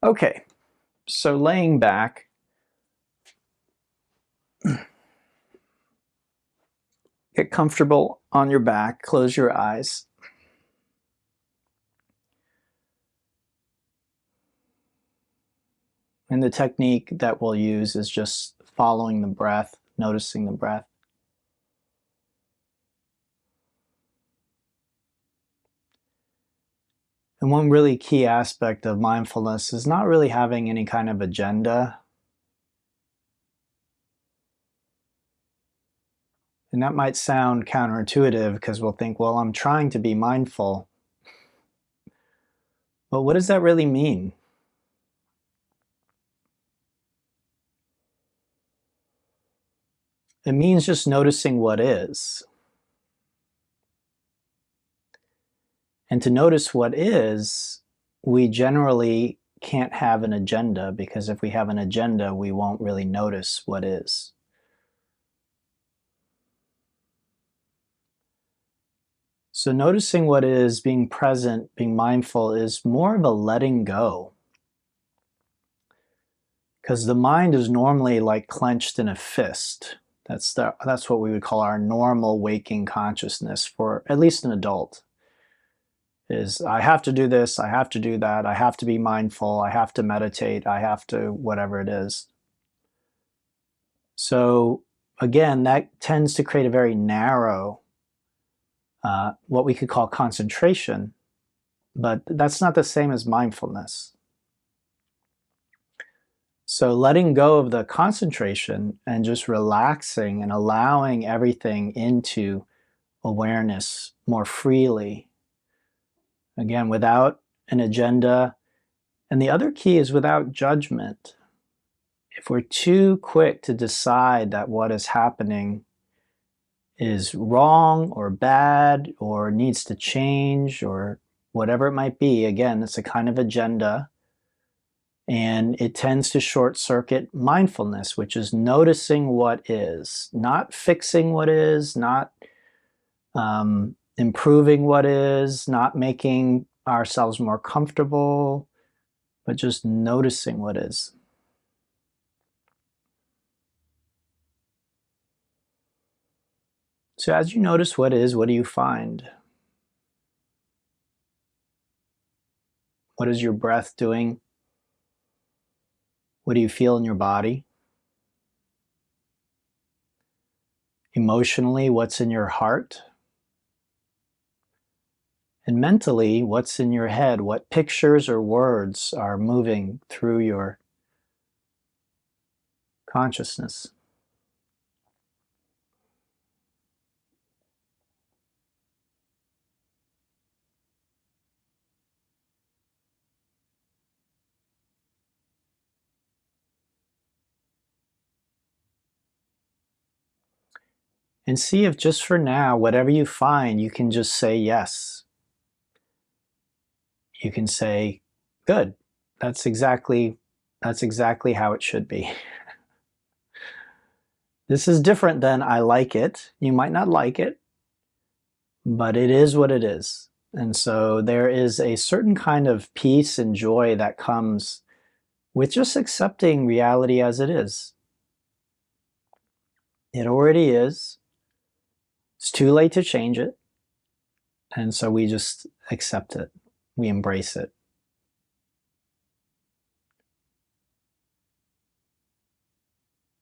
Okay, so laying back, get comfortable on your back, close your eyes. And the technique that we'll use is just following the breath, noticing the breath. And one really key aspect of mindfulness is not really having any kind of agenda. And that might sound counterintuitive because we'll think, well, I'm trying to be mindful. But what does that really mean? It means just noticing what is. And to notice what is, we generally can't have an agenda, because if we have an agenda, we won't really notice what is. So noticing what is, being present, being mindful is more of a letting go. Because the mind is normally like clenched in a fist. That's what we would call our normal waking consciousness for at least an adult. Is I have to do this, I have to do that, I have to be mindful, I have to meditate, I have to whatever it is. So again, that tends to create a very narrow, what we could call concentration, but that's not the same as mindfulness. So letting go of the concentration and just relaxing and allowing everything into awareness more freely. Again, without an agenda. And the other key is without judgment. If we're too quick to decide that what is happening is wrong or bad or needs to change or whatever it might be, again, it's a kind of agenda. And it tends to short circuit mindfulness, which is noticing what is, not fixing what is, not improving what is, not making ourselves more comfortable, but just noticing what is. So as you notice what is, what do you find? What is your breath doing? What do you feel in your body? Emotionally, what's in your heart? And mentally, what's in your head? What pictures or words are moving through your consciousness? And see if just for now, whatever you find, you can just say yes. You can say, good, that's exactly how it should be. This is different than I like it. You might not like it, but it is what it is. And so there is a certain kind of peace and joy that comes with just accepting reality as it is. It already is. It's too late to change it. And so we just accept it. We embrace it.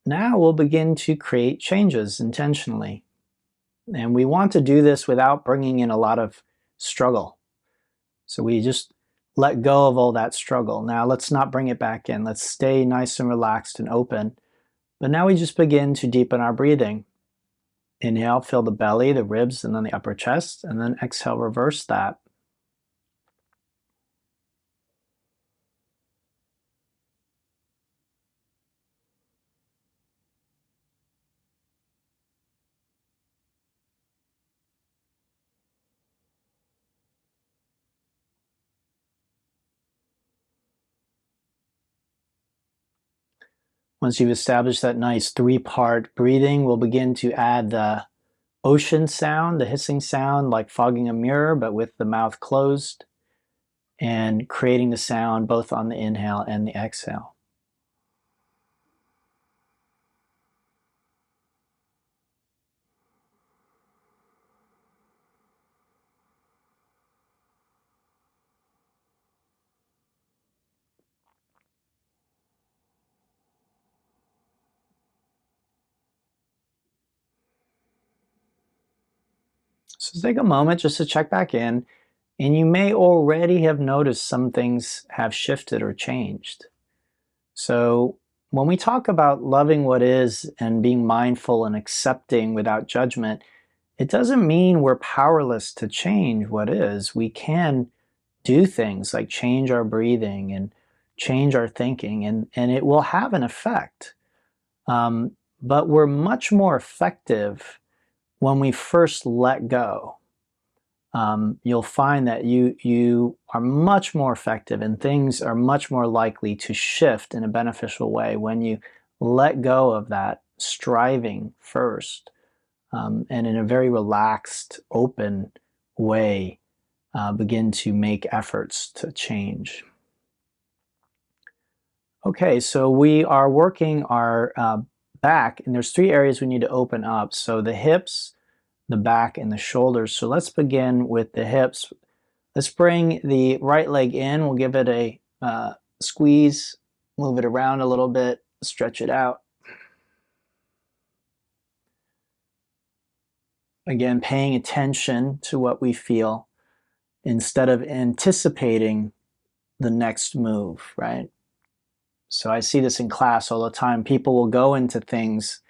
Now we'll begin to create changes intentionally. And we want to do this without bringing in a lot of struggle. So we just let go of all that struggle. Now let's not bring it back in. Let's stay nice and relaxed and open. But now we just begin to deepen our breathing. Inhale, fill the belly, the ribs, and then the upper chest. And then exhale, reverse that. Once you've established that nice three-part breathing, we'll begin to add the ocean sound, the hissing sound, like fogging a mirror, but with the mouth closed. and creating the sound both on the inhale and the exhale. So take a moment just to check back in, and you may already have noticed some things have shifted or changed. So when we talk about loving what is and being mindful and accepting without judgment, it doesn't mean we're powerless to change what is. We can do things like change our breathing and change our thinking, and it will have an effect. But we're much more effective when we first let go. You'll find that you are much more effective and things are much more likely to shift in a beneficial way when you let go of that striving first, and in a very relaxed, open way begin to make efforts to change. Okay, so we are working our back, and there's 3 areas we need to open up. So the hips, the back, and the shoulders. So let's begin with the hips. Let's bring the right leg in. We'll give it a squeeze, move it around a little bit, stretch it out. Again, paying attention to what we feel instead of anticipating the next move, right? So I see this in class all the time. People will go into things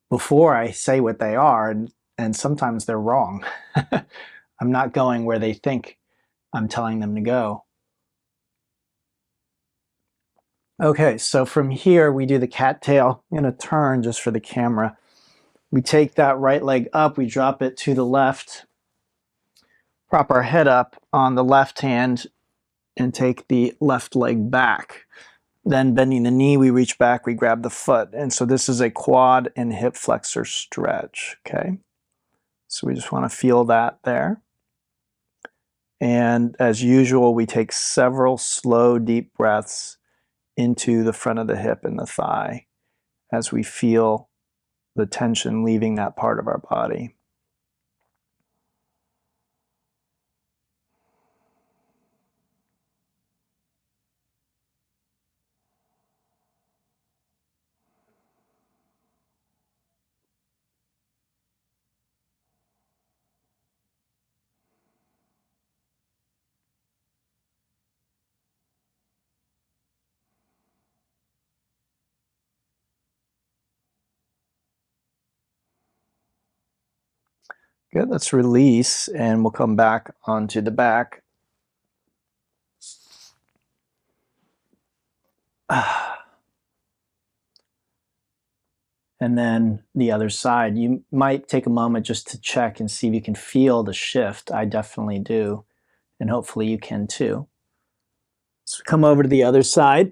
before I say what they are, and sometimes they're wrong. I'm not going where they think I'm telling them to go. Okay, so from here we do the cattail. I'm going to turn just for the camera. We take that right leg up, we drop it to the left, prop our head up on the left hand, and take the left leg back. Then bending the knee, we reach back, we grab the foot. And so this is a quad and hip flexor stretch, okay? So we just want to feel that there. And as usual, we take several slow, deep breaths into the front of the hip and the thigh as we feel the tension leaving that part of our body. Good, let's release and we'll come back onto the back. And then the other side. You might take a moment just to check and see if you can feel the shift. I definitely do, and hopefully you can too. So come over to the other side.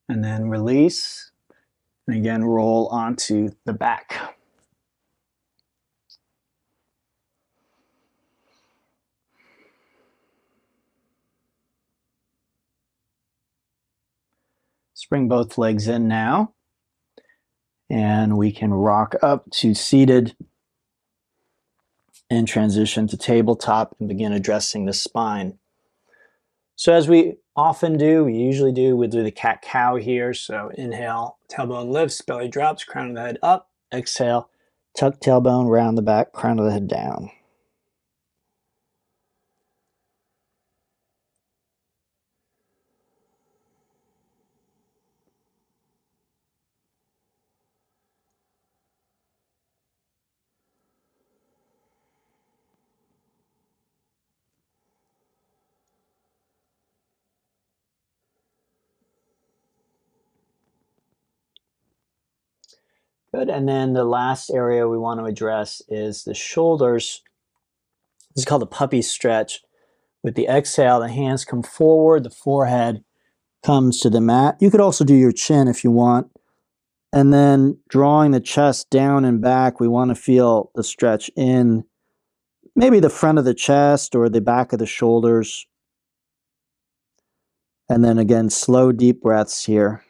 And then release. And again, roll onto the back. Let's bring both legs in now. And we can rock up to seated and transition to tabletop and begin addressing the spine. So as we often do, we usually do, we'll do the cat-cow here. So inhale, tailbone lifts, belly drops, crown of the head up. Exhale, tuck tailbone, round the back, crown of the head down. Good. And then the last area we want to address is the shoulders. This is called the puppy stretch. With the exhale, the hands come forward, the forehead comes to the mat. You could also do your chin if you want. And then drawing the chest down and back, we want to feel the stretch in maybe the front of the chest or the back of the shoulders. And then again, slow, deep breaths here.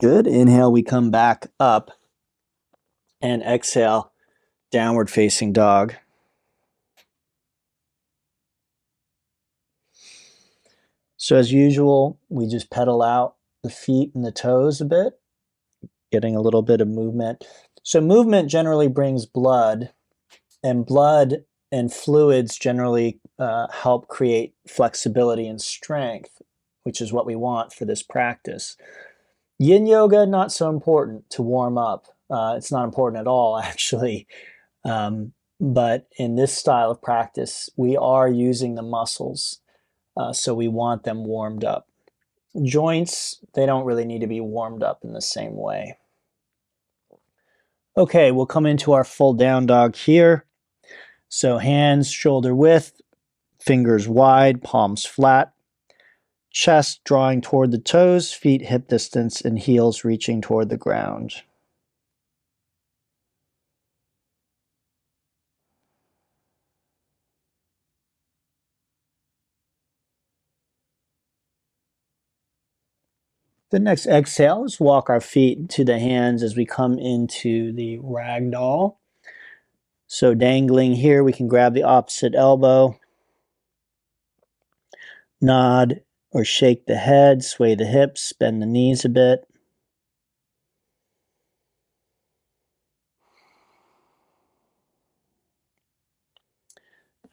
Good. Inhale, we come back up. And exhale, downward facing dog. So as usual, we just pedal out the feet and the toes a bit, getting a little bit of movement. So movement generally brings blood, and blood and fluids generally help create flexibility and strength, which is what we want for this practice. Yin yoga, not so important to warm up. It's not important at all, actually. But in this style of practice, we are using the muscles, so we want them warmed up. Joints, they don't really need to be warmed up in the same way. Okay, we'll come into our full down dog here. So hands shoulder width, fingers wide, palms flat, chest drawing toward the toes, feet hip distance, and heels reaching toward the ground. The next exhale is walk our feet to the hands as we come into the ragdoll. So dangling here, we can grab the opposite elbow, nod or shake the head, sway the hips, bend the knees a bit.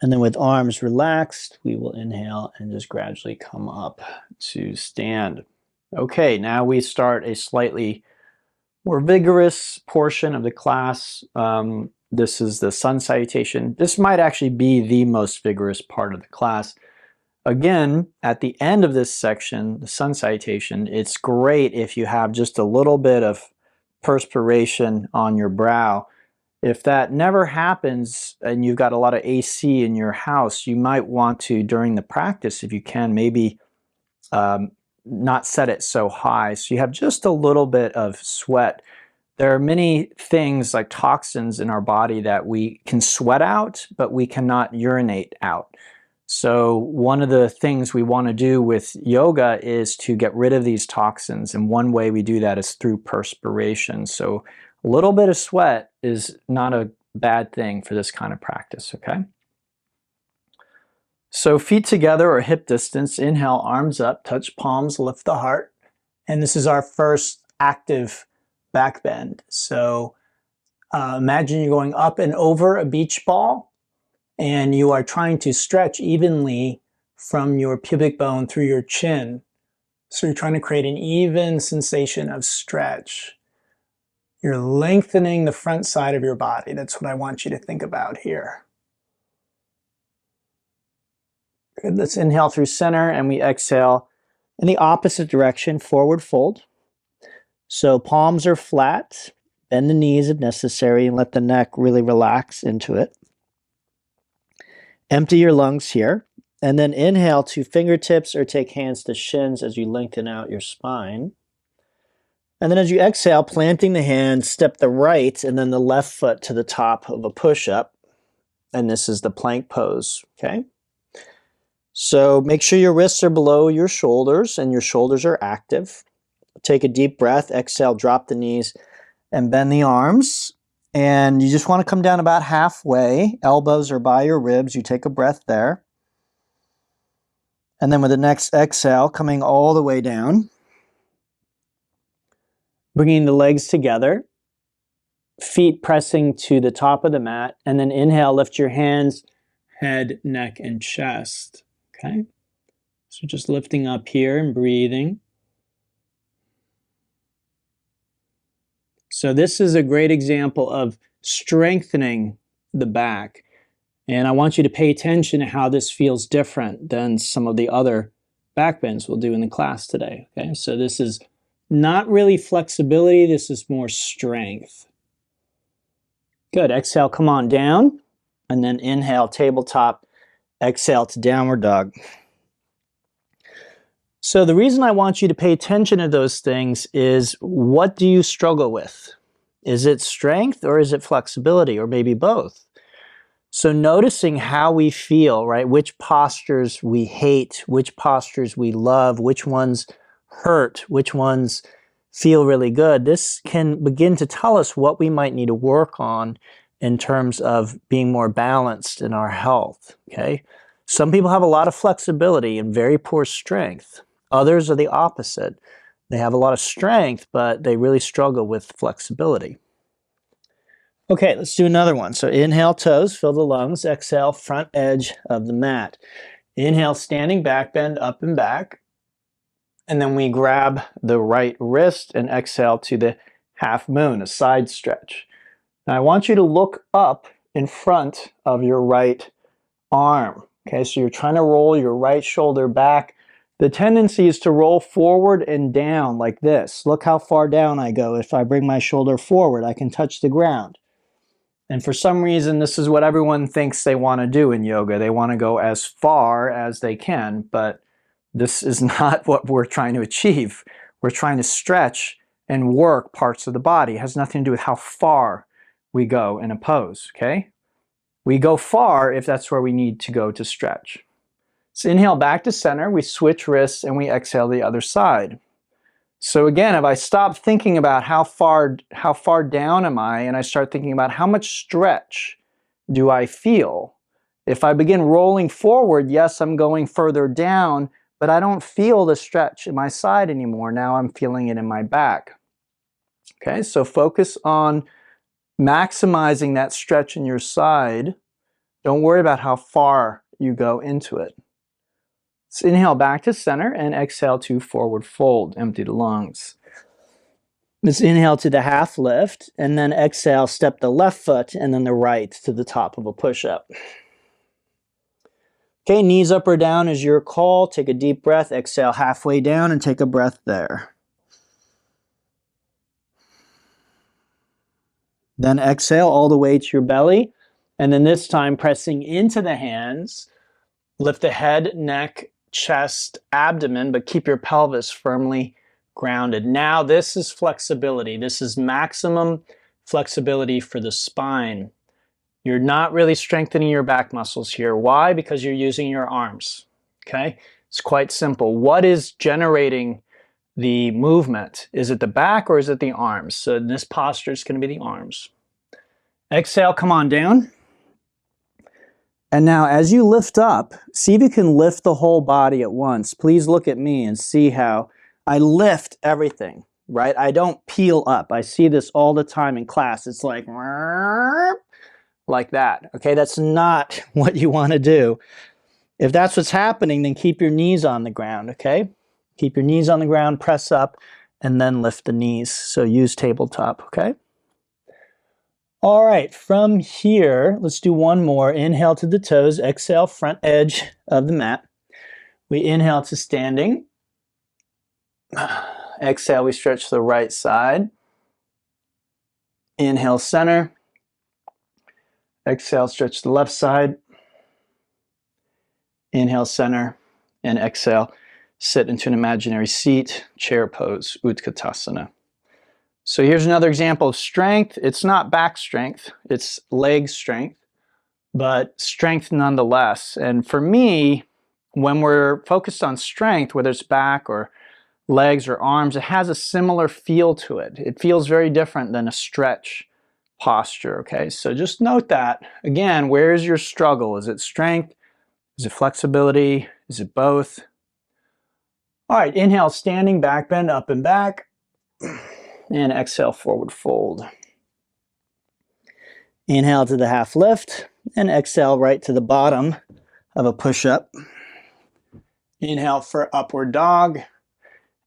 And then with arms relaxed, we will inhale and just gradually come up to stand. Okay, now we start a slightly more vigorous portion of the class. This is the sun salutation. This might actually be the most vigorous part of the class. Again, at the end of this section, the sun salutation, it's great if you have just a little bit of perspiration on your brow. If that never happens and you've got a lot of AC in your house, you might want to, during the practice, if you can, maybe not set it so high. So you have just a little bit of sweat. There are many things like toxins in our body that we can sweat out, but we cannot urinate out. So one of the things we want to do with yoga is to get rid of these toxins. And one way we do that is through perspiration. So a little bit of sweat is not a bad thing for this kind of practice, okay? So feet together or hip distance, inhale, arms up, touch palms, lift the heart. And this is our first active back bend. So imagine you're going up and over a beach ball and you are trying to stretch evenly from your pubic bone through your chin. So you're trying to create an even sensation of stretch. You're lengthening the front side of your body. That's what I want you to think about here. Good. Let's inhale through center and we exhale in the opposite direction, forward fold. So palms are flat, bend the knees if necessary, and let the neck really relax into it. Empty your lungs here, and then inhale to fingertips or take hands to shins as you lengthen out your spine. And then as you exhale, planting the hands, step the right and then the left foot to the top of a push-up. And this is the plank pose, okay? So make sure your wrists are below your shoulders and your shoulders are active. Take a deep breath, exhale, drop the knees and bend the arms. And you just want to come down about halfway. Elbows are by your ribs. You take a breath there. And then with the next exhale, coming all the way down. Bringing the legs together. feet pressing to the top of the mat, and then inhale, lift your hands, head, neck, and chest. Okay? So just lifting up here and breathing. So this is a great example of strengthening the back. And I want you to pay attention to how this feels different than some of the other back bends we'll do in the class today. Okay, so this is not really flexibility, this is more strength. Good, exhale, come on down, and then inhale, tabletop, exhale to downward dog. So the reason I want you to pay attention to those things is, what do you struggle with? Is it strength or is it flexibility, or maybe both? So noticing how we feel, right? Which postures we hate, which postures we love, which ones hurt, which ones feel really good. This can begin to tell us what we might need to work on in terms of being more balanced in our health, okay? Some people have a lot of flexibility and very poor strength. Others are the opposite. They have a lot of strength, but they really struggle with flexibility. Okay, let's do another one. So inhale, toes, fill the lungs. Exhale, front edge of the mat. Inhale, standing back bend up and back. And then we grab the right wrist and exhale to the half moon, a side stretch. Now I want you to look up in front of your right arm. Okay, so you're trying to roll your right shoulder back. The tendency is to roll forward and down like this. Look how far down I go. If I bring my shoulder forward, I can touch the ground. And for some reason, this is what everyone thinks they want to do in yoga. They want to go as far as they can, but this is not what we're trying to achieve. We're trying to stretch and work parts of the body. It has nothing to do with how far we go in a pose, okay? We go far if that's where we need to go to stretch. So inhale back to center, we switch wrists, and we exhale the other side. So again, if I stop thinking about how far down am I, and I start thinking about how much stretch do I feel, if I begin rolling forward, yes, I'm going further down, but I don't feel the stretch in my side anymore. Now I'm feeling it in my back. Okay, so focus on maximizing that stretch in your side. Don't worry about how far you go into it. So inhale back to center and exhale to forward fold, empty the lungs. Let's inhale to the half lift, and then exhale, step the left foot and then the right to the top of a push-up. Okay, knees up or down is your call. Take a deep breath, exhale halfway down and take a breath there. Then exhale all the way to your belly, and then this time pressing into the hands, lift the head, neck, chest, abdomen, but keep your pelvis firmly grounded. Now this is flexibility. This is maximum flexibility for the spine. You're not really strengthening your back muscles here. Why? Because you're using your arms. Okay? It's quite simple. What is generating the movement? Is it the back or is it the arms? So in this posture, it's going to be the arms. Exhale, come on down. And now as you lift up, see if you can lift the whole body at once. Please look at me and see how I lift everything, right? I don't peel up. I see this all the time in class. It's like that, okay? That's not what you want to do. If that's what's happening, then keep your knees on the ground, okay? Keep your knees on the ground, press up, and then lift the knees. So use tabletop, okay? All right, from here, let's do one more. Inhale to the toes, exhale, front edge of the mat. We inhale to standing. Exhale, we stretch the right side. Inhale, center. Exhale, stretch the left side. Inhale, center. And exhale, sit into an imaginary seat, chair pose, Utkatasana. So here's another example of strength. It's not back strength, it's leg strength, but strength nonetheless. And for me, when we're focused on strength, whether it's back or legs or arms, it has a similar feel to it. It feels very different than a stretch posture, okay? So just note that. Again, where is your struggle? Is it strength? Is it flexibility? Is it both? All right, inhale, standing, back bend, up and back. And exhale, forward fold. Inhale to the half lift and exhale right to the bottom of a push-up. Inhale for upward dog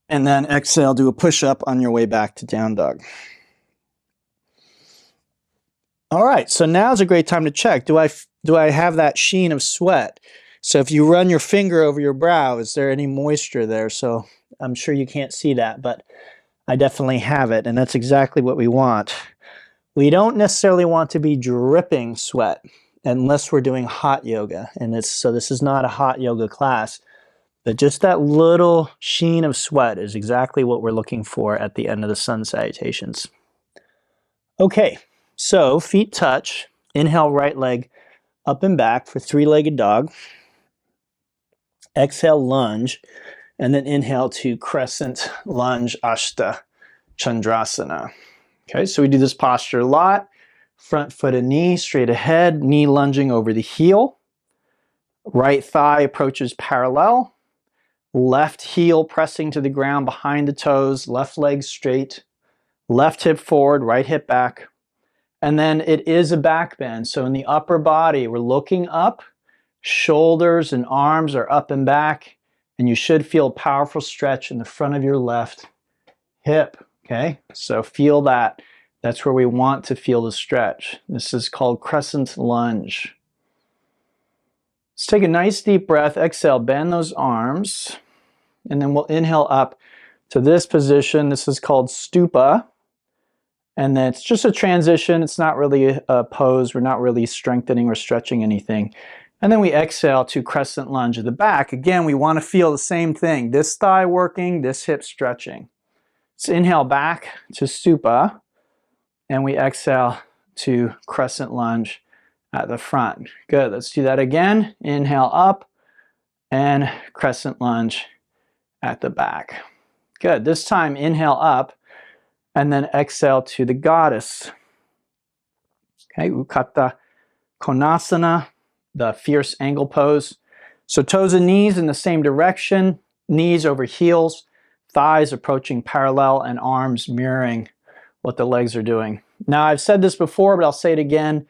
and then exhale, do a push-up on your way back to down dog. All right, so now's a great time to check. Do I have that sheen of sweat? So if you run your finger over your brow, is there any moisture there? So I'm sure you can't see that, but I definitely have it, and that's exactly what we want. We don't necessarily want to be dripping sweat unless we're doing hot yoga. And so this is not a hot yoga class, but just that little sheen of sweat is exactly what we're looking for at the end of the sun salutations. Okay, so feet touch. Inhale, right leg up and back for three-legged dog. Exhale, lunge, and then inhale to crescent lunge Ashta Chandrasana. Okay, so we do this posture a lot. Front foot and knee straight ahead, knee lunging over the heel. Right thigh approaches parallel. Left heel pressing to the ground behind the toes, left leg straight. Left hip forward, right hip back. And then it is a back bend. So in the upper body, we're looking up. Shoulders and arms are up and back. And you should feel a powerful stretch in the front of your left hip. Okay, so feel that. That's where we want to feel the stretch. This is called crescent lunge. Let's take a nice deep breath. Exhale, bend those arms. And then we'll inhale up to this position. This is called stupa. And then it's just a transition. It's not really a pose. We're not really strengthening or stretching anything. And then we exhale to crescent lunge at the back. Again, we want to feel the same thing. This thigh working, this hip stretching. So inhale back to stupa, and we exhale to crescent lunge at the front. Good, let's do that again. Inhale up, and crescent lunge at the back. Good, this time inhale up, and then exhale to the goddess. Okay, Ukkata Konasana, the fierce angle pose. So toes and knees in the same direction, knees over heels, thighs approaching parallel, and arms mirroring what the legs are doing. Now, I've said this before, but I'll say it again.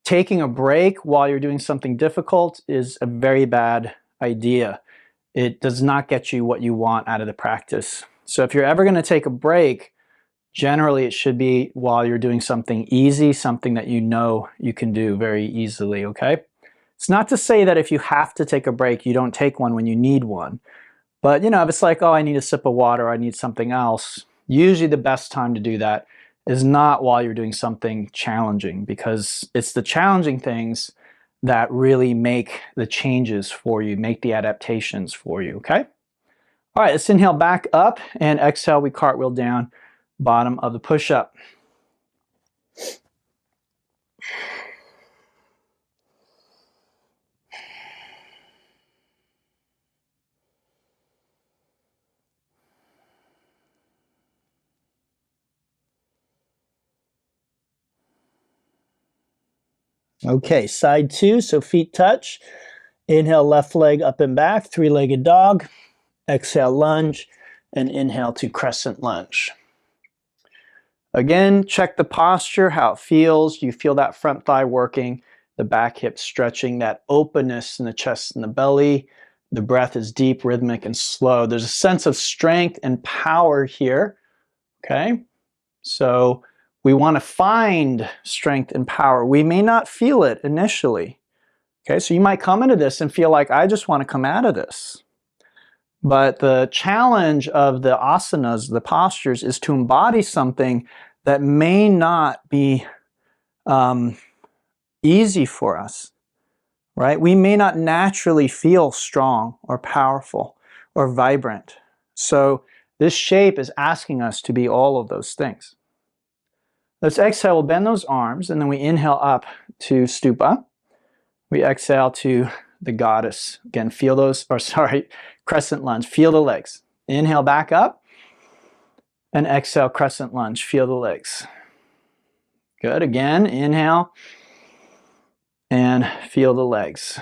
Taking a break while you're doing something difficult is a very bad idea. It does not get you what you want out of the practice. So if you're ever going to take a break, generally it should be while you're doing something easy, something that you know you can do very easily, okay? It's not to say that if you have to take a break, you don't take one when you need one. But, you know, if it's like, oh, I need a sip of water, I need something else, usually the best time to do that is not while you're doing something challenging, because it's the challenging things that really make the changes for you, make the adaptations for you, okay? All right, let's inhale back up, and exhale, we cartwheel down, bottom of the push-up. Okay, side two, so feet touch. Inhale, left leg up and back, three-legged dog. Exhale, lunge, and inhale to crescent lunge. Again, check the posture, how it feels. Do you feel that front thigh working, the back hip stretching, that openness in the chest and the belly? The breath is deep, rhythmic, and slow. There's a sense of strength and power here, okay? So we want to find strength and power. We may not feel it initially. Okay, so you might come into this and feel like, I just want to come out of this. But the challenge of the asanas, the postures, is to embody something that may not be easy for us, right? We may not naturally feel strong or powerful or vibrant. So this shape is asking us to be all of those things. Let's exhale, we'll bend those arms, and then we inhale up to stupa. We exhale to the goddess. Again, feel those, or sorry, crescent lunge. Feel the legs. Inhale back up, and exhale, crescent lunge. Feel the legs. Good. Again, inhale, and feel the legs.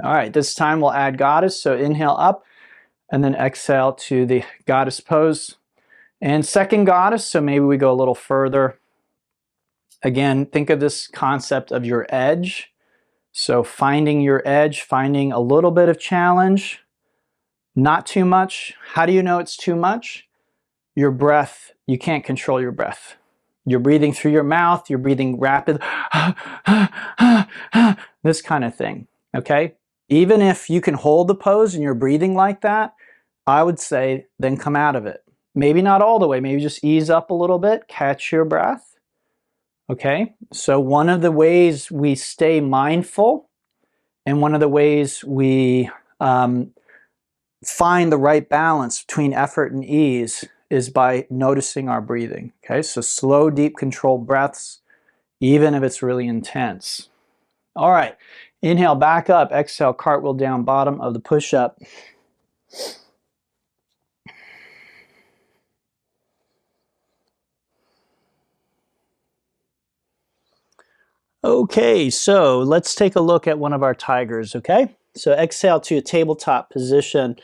All right, this time we'll add goddess. So inhale up, and then exhale to the goddess pose. And second goddess, so maybe we go a little further. Again, think of this concept of your edge. So finding your edge, finding a little bit of challenge, not too much. How do you know it's too much? Your breath, you can't control your breath. You're breathing through your mouth, you're breathing rapid, this kind of thing, okay? Even if you can hold the pose and you're breathing like that, I would say then come out of it. Maybe not all the way, maybe just ease up a little bit, catch your breath, okay? So one of the ways we stay mindful and one of the ways we find the right balance between effort and ease is by noticing our breathing, okay? So slow, deep, controlled breaths, even if it's really intense. All right, inhale, back up, exhale, cartwheel down, bottom of the push-up. Okay, so let's take a look at one of our tigers, okay? So exhale to a tabletop position.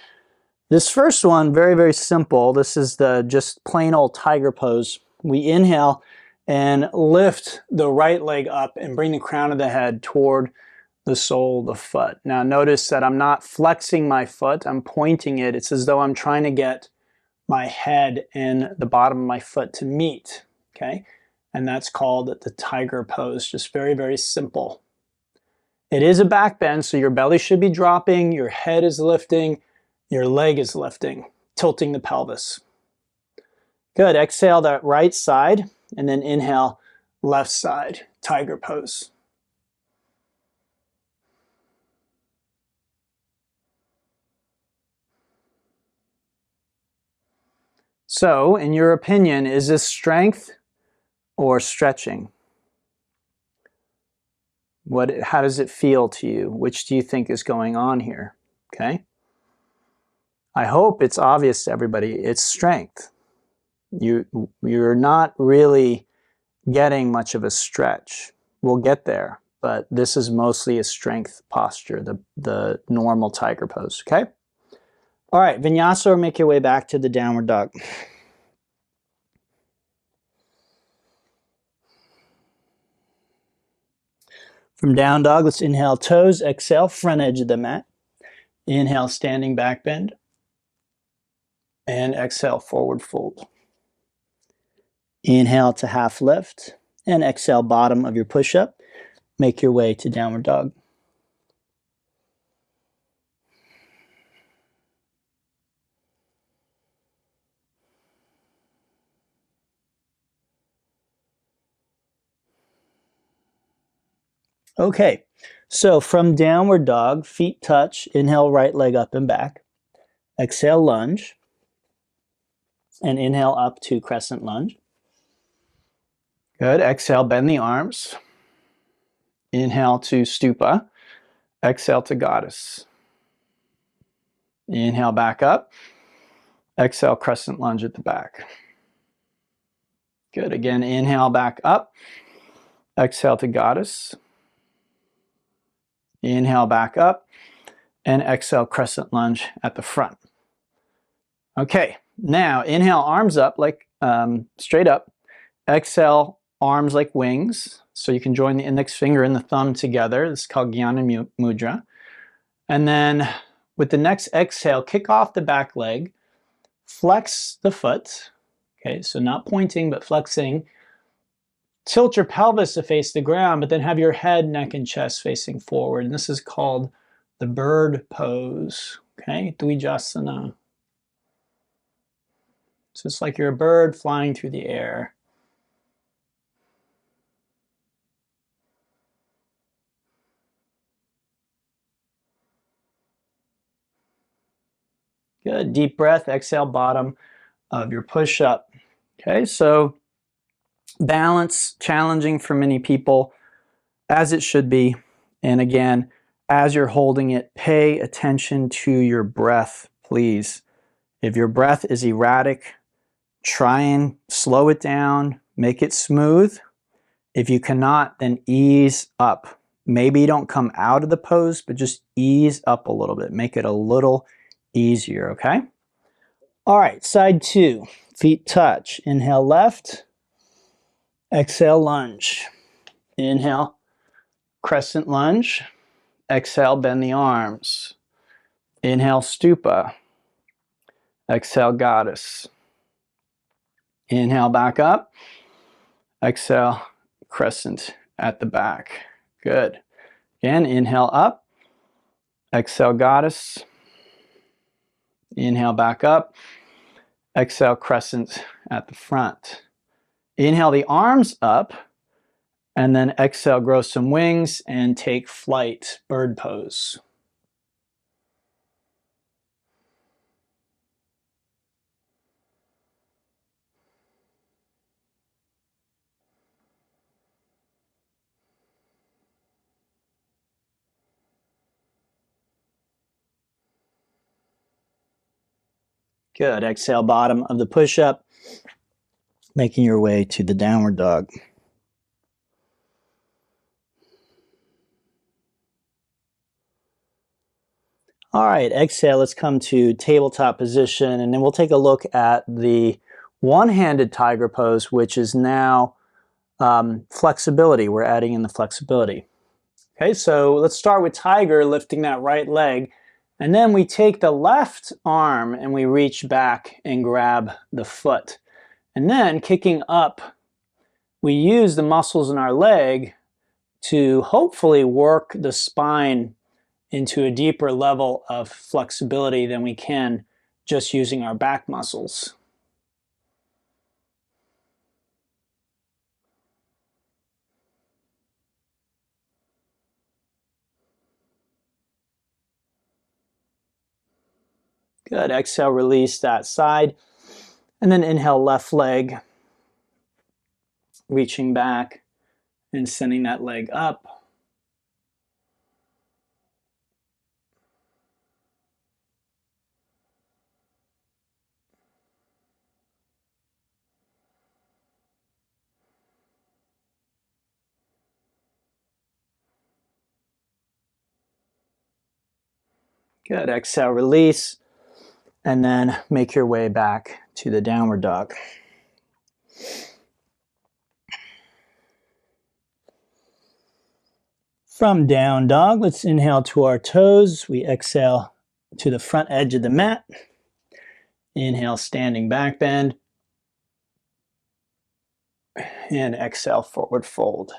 This first one, very, very simple. This is the just plain old tiger pose. We inhale and lift the right leg up and bring the crown of the head toward the sole of the foot. Now notice that I'm not flexing my foot, I'm pointing it. It's as though I'm trying to get my head and the bottom of my foot to meet, okay? And that's called the tiger pose, just very, very simple. It is a back bend, so your belly should be dropping, your head is lifting, your leg is lifting, tilting the pelvis. Good, exhale that right side, and then inhale left side, tiger pose. So, in your opinion, is this strength or stretching? How does it feel to you? Which do you think is going on here? Okay. I hope it's obvious to everybody, it's strength. You're not really getting much of a stretch. We'll get there, but this is mostly a strength posture, the normal tiger pose, okay? All right, vinyasa, or make your way back to the downward dog. From down dog, let's inhale toes, exhale front edge of the mat. Inhale standing back bend. And exhale forward fold. Inhale to half lift and exhale bottom of your push-up. Make your way to downward dog. Okay, so from downward dog, feet touch, inhale right leg up and back. Exhale lunge. And inhale up to crescent lunge. Good, exhale bend the arms. Inhale to stupa. Exhale to goddess. Inhale back up. Exhale crescent lunge at the back. Good, again inhale back up. Exhale to goddess. Inhale back up. And exhale crescent lunge at the front. Okay, now inhale arms up like straight up. Exhale arms like wings. So you can join the index finger and the thumb together. This is called Jnana Mudra. And then with the next exhale, kick off the back leg, flex the foot. Okay, so not pointing, but flexing. Tilt your pelvis to face the ground, but then have your head, neck, and chest facing forward. And this is called the bird pose. Okay, Dvijasana. So it's like you're a bird flying through the air. Good, deep breath, exhale bottom of your push-up. Okay, so balance, challenging for many people, as it should be. And again, as you're holding it, pay attention to your breath, please. If your breath is erratic, try and slow it down, make it smooth. If you cannot, then ease up. Maybe you don't come out of the pose, but just ease up a little bit. Make it a little easier, okay? All right, side two, feet touch. Inhale left, Exhale, lunge. Inhale, crescent lunge. Exhale, bend the arms. Inhale, stupa. Exhale, goddess. Inhale, back up. Exhale, crescent at the back. Good. Again, inhale up. Exhale, goddess. Inhale, back up. Exhale, crescent at the front. Inhale the arms up, and then exhale, grow some wings and take flight, bird pose. Good. Exhale, bottom of the push-up, making your way to the downward dog. All right, exhale, let's come to tabletop position, and then we'll take a look at the one-handed tiger pose, which is now flexibility. We're adding in the flexibility. Okay, so let's start with tiger, lifting that right leg, and then we take the left arm and we reach back and grab the foot. And then kicking up, we use the muscles in our leg to hopefully work the spine into a deeper level of flexibility than we can just using our back muscles. Good. Exhale, release that side. And then inhale, left leg, reaching back and sending that leg up. Good. Exhale, release, and then make your way back to the downward dog. From down dog, let's inhale to our toes. We exhale to the front edge of the mat. Inhale, standing back bend. And exhale, forward fold.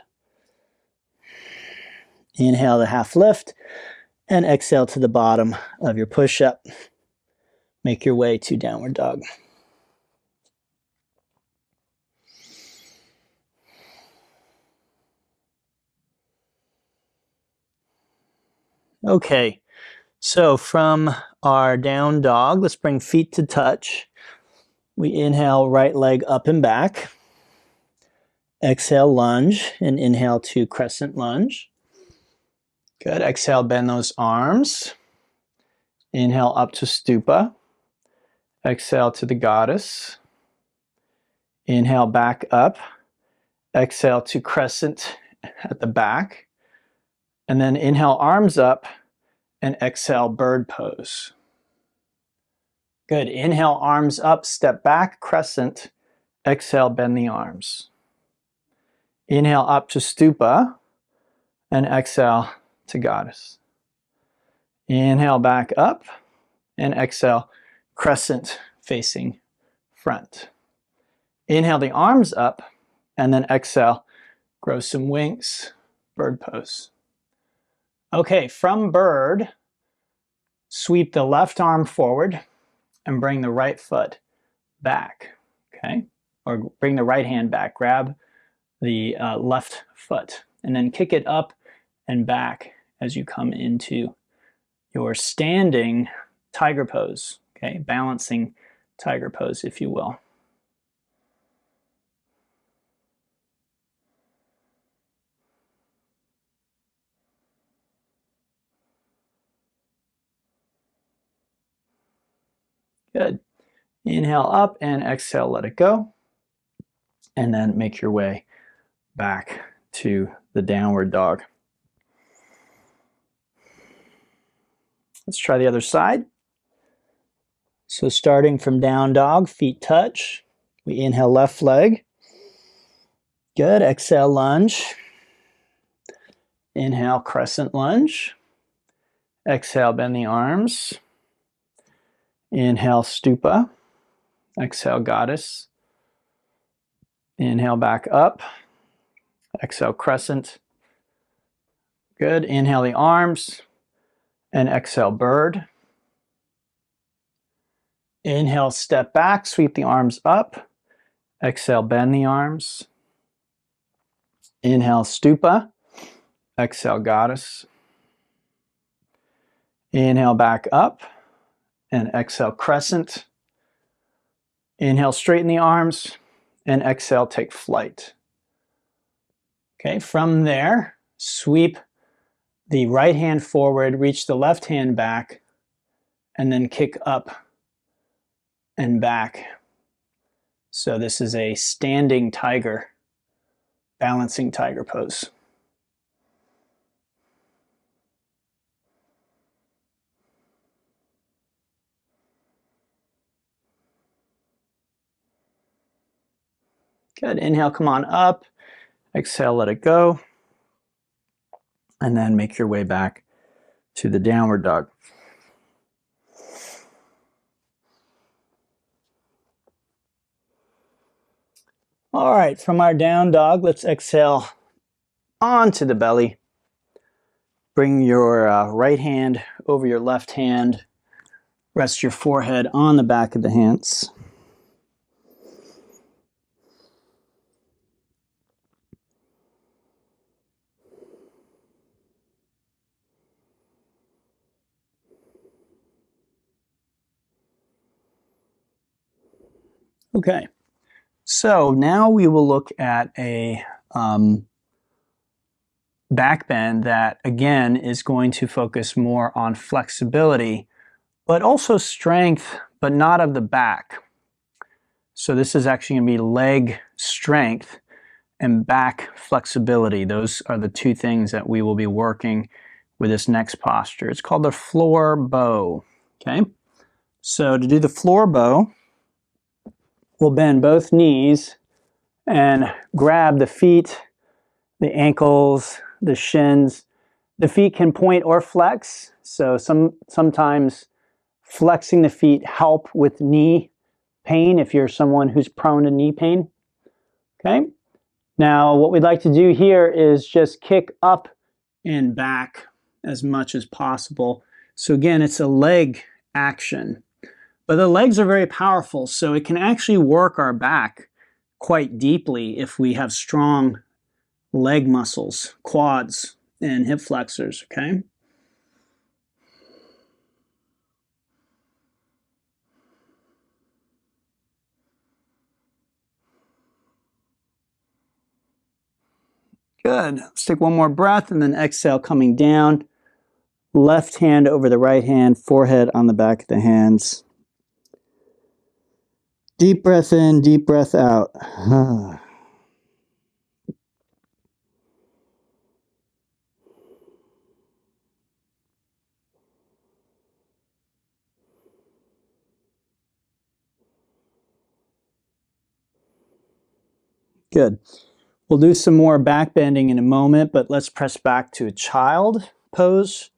Inhale the half lift, and exhale to the bottom of your push-up. Make your way to downward dog. Okay, so from our down dog, let's bring feet to touch. We inhale, right leg up and back. Exhale, lunge, and inhale to crescent lunge. Good. Exhale, bend those arms. Inhale up to stupa. Exhale to the goddess. Inhale back up. Exhale to crescent at the back. And then inhale arms up and exhale bird pose. Good. Inhale arms up, step back, crescent. Exhale, bend the arms. Inhale up to stupa and exhale to goddess. Inhale back up and exhale, crescent facing front. Inhale the arms up and then exhale, grow some wings, bird pose. Okay, from bird, sweep the left arm forward and bring the right foot back, okay? Or bring the right hand back, grab the left foot, and then kick it up and back as you come into your standing tiger pose, okay? Balancing tiger pose, if you will. Good. Inhale up and exhale, let it go. And then make your way back to the downward dog. Let's try the other side. So starting from down dog, feet touch. We inhale left leg. Good. Exhale, lunge. Inhale, crescent lunge. Exhale, bend the arms. Inhale, stupa. Exhale, goddess. Inhale, back up. Exhale, crescent. Good. Inhale the arms and exhale, bird. Inhale, step back, sweep the arms up. Exhale, bend the arms. Inhale, stupa. Exhale, goddess. Inhale, back up. And exhale, crescent. Inhale, straighten the arms. And exhale, take flight. Okay, from there, sweep the right hand forward, reach the left hand back, and then kick up and back. So this is a standing tiger, balancing tiger pose. Good. Inhale, come on up. Exhale, let it go. And then make your way back to the downward dog. All right, from our down dog, let's exhale onto the belly. Bring your right hand over your left hand. Rest your forehead on the back of the hands. Okay, so now we will look at a back bend that, again, is going to focus more on flexibility, but also strength, but not of the back. So this is actually going to be leg strength and back flexibility. Those are the two things that we will be working with this next posture. It's called the floor bow. Okay, so to do the floor bow, we'll bend both knees and grab the feet, the ankles, the shins. The feet can point or flex, so sometimes flexing the feet help with knee pain if you're someone who's prone to knee pain. Okay, now what we'd like to do here is just kick up and back as much as possible. So again, it's a leg action, but the legs are very powerful, so it can actually work our back quite deeply if we have strong leg muscles, quads, and hip flexors, okay? Good. Let's take one more breath and then exhale, coming down. Left hand over the right hand, forehead on the back of the hands. Deep breath in, deep breath out. Good. We'll do some more back bending in a moment, but let's press back to a child pose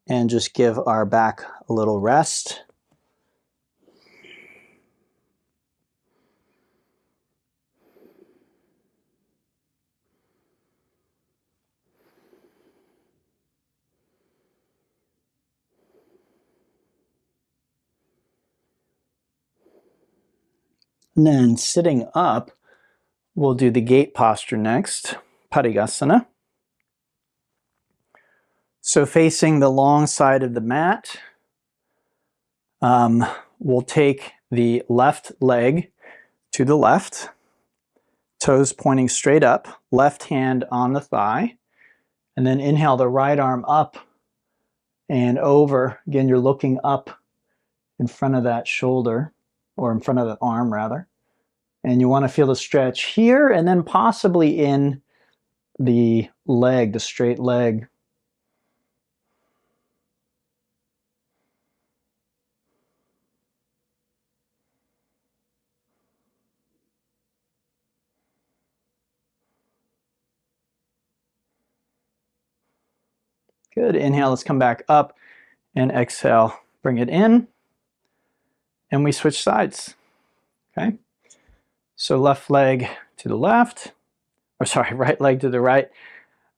and just give our back a little rest. And then sitting up, we'll do the gate posture next, Padayasana. So facing the long side of the mat, we'll take the left leg to the left, toes pointing straight up, left hand on the thigh, and then inhale the right arm up and over. Again, you're looking up in front of that shoulder, or in front of the arm rather. And you want to feel the stretch here and then possibly in the leg, the straight leg. Good. Inhale, let's come back up and exhale, bring it in. And we switch sides. Okay. So left leg to the left, or sorry, right leg to the right.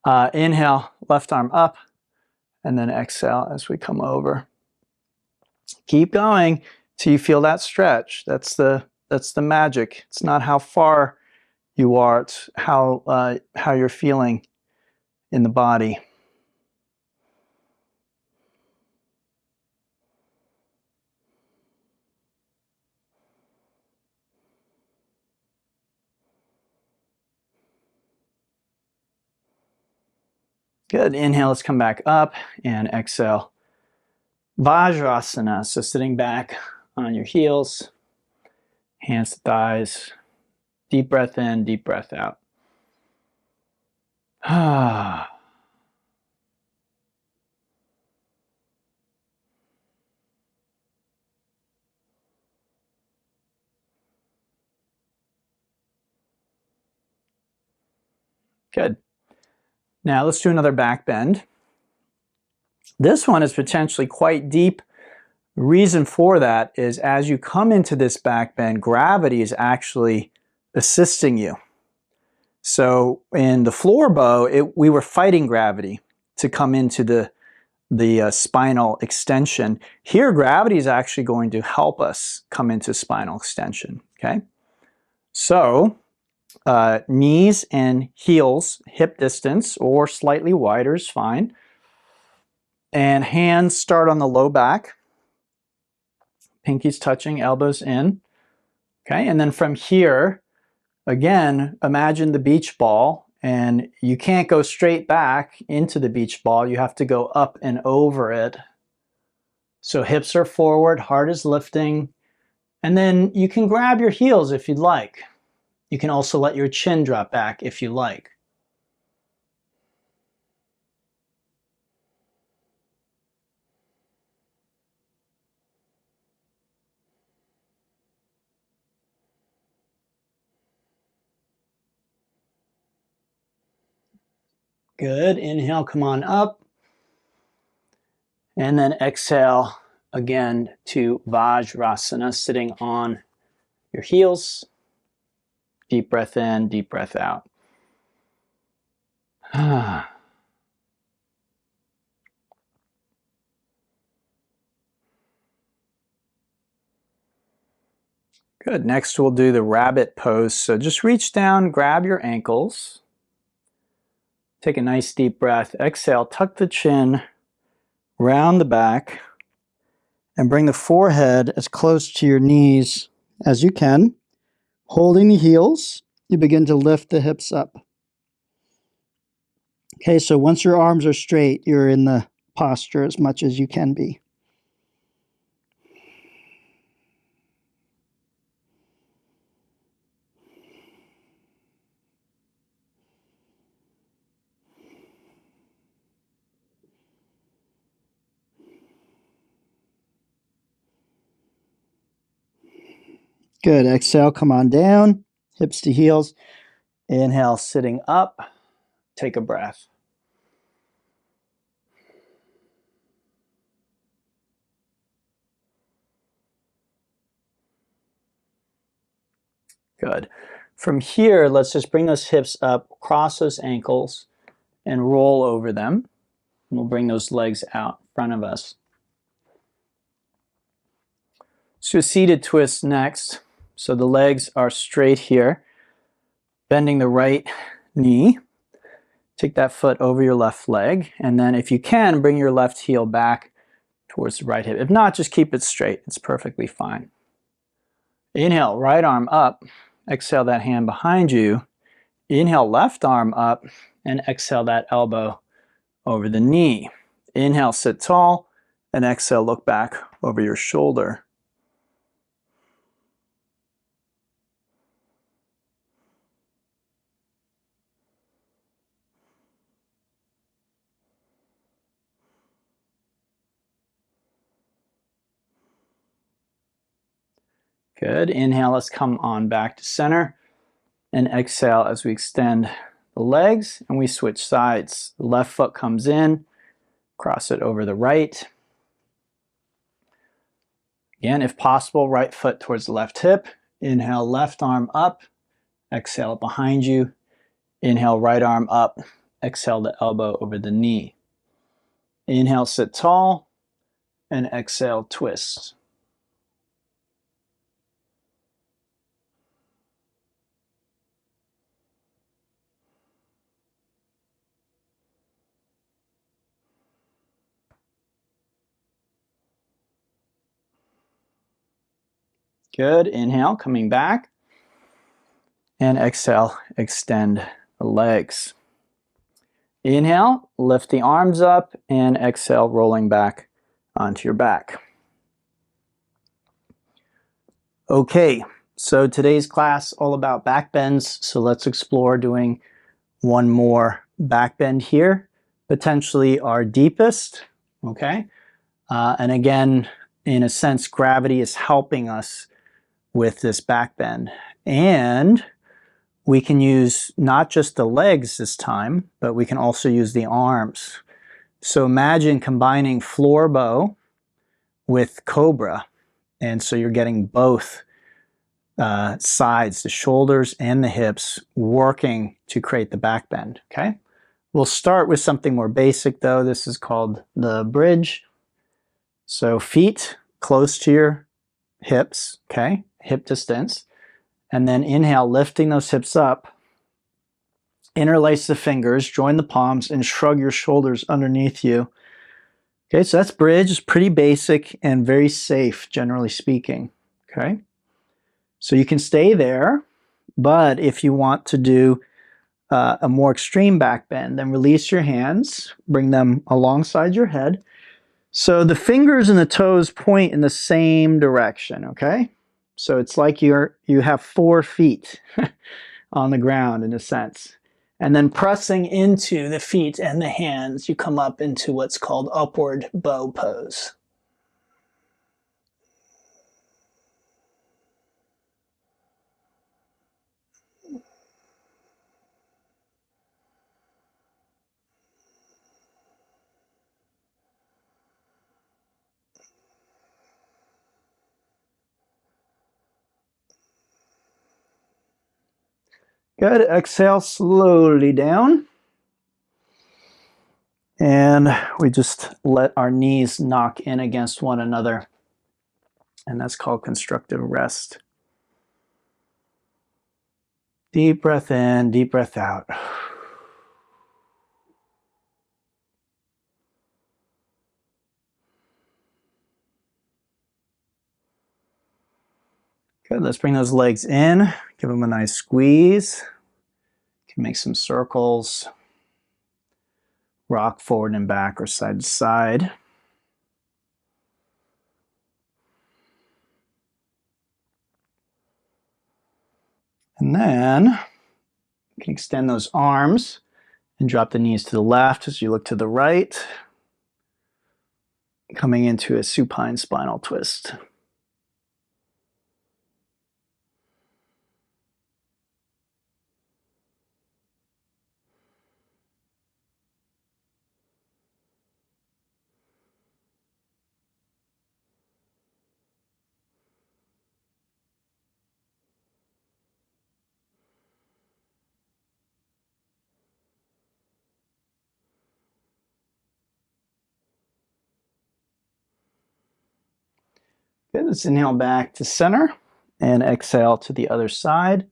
Inhale, left arm up, and then exhale as we come over. Keep going till you feel that stretch. That's the magic. It's not how far you are, it's how you're feeling in the body. Good. Inhale, let's come back up and exhale. Vajrasana, so sitting back on your heels, hands to thighs. Deep breath in, deep breath out. Good. Now let's do another back bend. This one is potentially quite deep. The reason for that is as you come into this back bend, gravity is actually assisting you. So in the floor bow, we were fighting gravity to come into the spinal extension. Here, gravity is actually going to help us come into spinal extension, okay? So knees and heels, hip distance or slightly wider is fine. And hands start on the low back. Pinkies touching, elbows in. Okay, and then from here, again, imagine the beach ball, and you can't go straight back into the beach ball. You have to go up and over it. So hips are forward, heart is lifting, and then you can grab your heels if you'd like. You can also let your chin drop back if you like. Good. Inhale, come on up. And then exhale again to Vajrasana, sitting on your heels. Deep breath in, deep breath out. Good. Next we'll do the rabbit pose. So just reach down, grab your ankles. Take a nice deep breath. Exhale, tuck the chin, round the back, and bring the forehead as close to your knees as you can. Holding the heels, you begin to lift the hips up. Okay, so once your arms are straight, you're in the posture as much as you can be. Good. Exhale, come on down, hips to heels. Inhale, sitting up. Take a breath. Good. From here, let's just bring those hips up, cross those ankles, and roll over them. And we'll bring those legs out in front of us. So a seated twist next. So the legs are straight here, bending the right knee. Take that foot over your left leg, and then if you can, bring your left heel back towards the right hip. If not, just keep it straight. It's perfectly fine. Inhale, right arm up. Exhale that hand behind you. Inhale, left arm up, and exhale that elbow over the knee. Inhale, sit tall, and exhale, look back over your shoulder. Good. Inhale, let's come on back to center. And exhale as we extend the legs and we switch sides. The left foot comes in, Cross it over the right. Again, if possible, right foot towards the left hip. Inhale, left arm up. Exhale behind you. Inhale, right arm up. Exhale the elbow over the knee. Inhale, sit tall. And exhale, twist. Good. Inhale, coming back. And exhale, extend the legs. Inhale, lift the arms up, and exhale, rolling back onto your back. Okay, so today's class all about back bends. So let's explore doing one more back bend here, potentially our deepest. Okay, and again, in a sense, gravity is helping us with this back bend. And we can use not just the legs this time, but we can also use the arms. So imagine combining floor bow with cobra. And so you're getting both sides, the shoulders and the hips, working to create the back bend. Okay. We'll start with something more basic though. This is called the bridge. So feet close to your hips, okay, hip distance. And then inhale, lifting those hips up. Interlace the fingers, join the palms, and shrug your shoulders underneath you. Okay, so that's bridge. It's pretty basic and very safe, generally speaking. Okay, so you can stay there, but if you want to do a more extreme back bend, then release your hands, bring them alongside your head. So the fingers and the toes point in the same direction, okay? So it's like you have 4 feet on the ground in a sense. And then pressing into the feet and the hands, you come up into what's called upward bow pose. Good. Exhale slowly down. And we just let our knees knock in against one another. And that's called constructive rest. Deep breath in, deep breath out. Good. Let's bring those legs in. Give them a nice squeeze. You can make some circles. Rock forward and back or side to side. And then you can extend those arms and drop the knees to the left as you look to the right, coming into a supine spinal twist. Good, let's inhale back to center and exhale to the other side.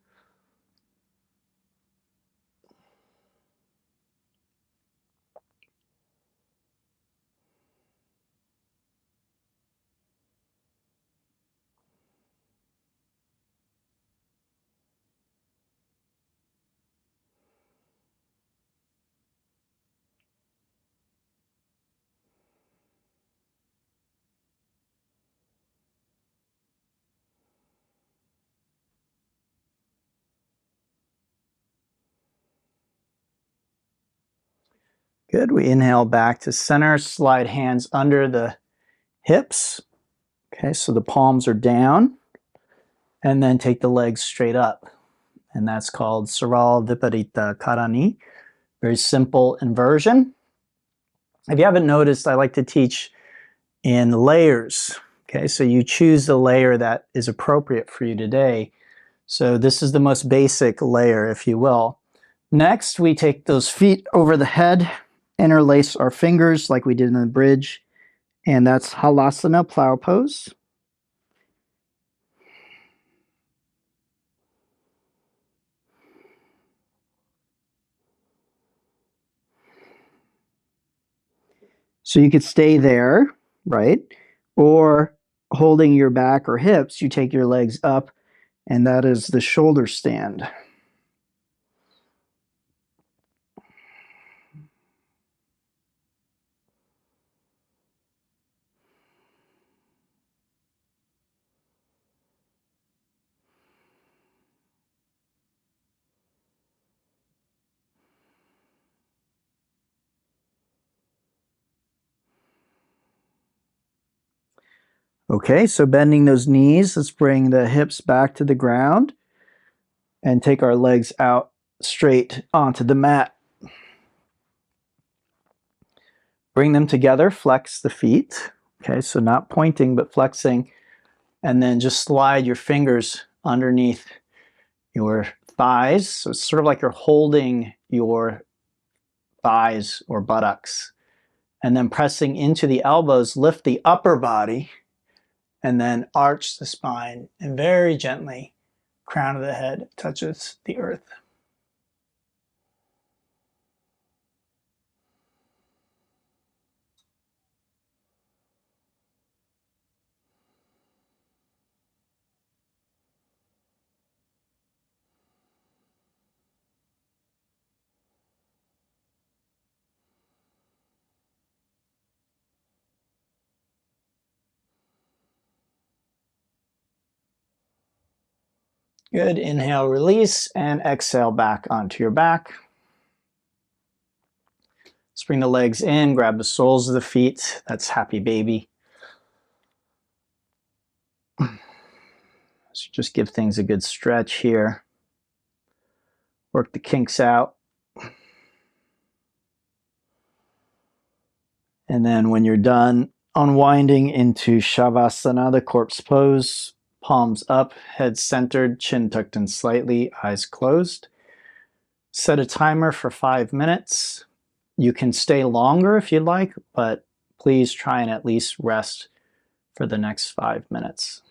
Good, we inhale back to center, slide hands under the hips. Okay, so the palms are down, and then take the legs straight up. And that's called Saral Viparita Karani. Very simple inversion. If you haven't noticed, I like to teach in layers. Okay, so you choose the layer that is appropriate for you today. So this is the most basic layer, if you will. Next, we take those feet over the head, interlace our fingers like we did in the bridge, and that's Halasana, plow pose. So you could stay there, right? Or holding your back or hips, you take your legs up, and that is the shoulder stand. Okay, so bending those knees, let's bring the hips back to the ground and take our legs out straight onto the mat. Bring them together, flex the feet. Okay, so not pointing, but flexing. And then just slide your fingers underneath your thighs. So it's sort of like you're holding your thighs or buttocks. And then pressing into the elbows, lift the upper body, and then arch the spine, and very gently, crown of the head touches the earth. Good, inhale, release, and exhale back onto your back. Let's bring the legs in, grab the soles of the feet. That's happy baby. So just give things a good stretch here. Work the kinks out. And then when you're done, unwinding into Shavasana, the corpse pose. Palms up, head centered, chin tucked in slightly, eyes closed. Set a timer for 5 minutes. You can stay longer if you'd like, but please try and at least rest for the next 5 minutes.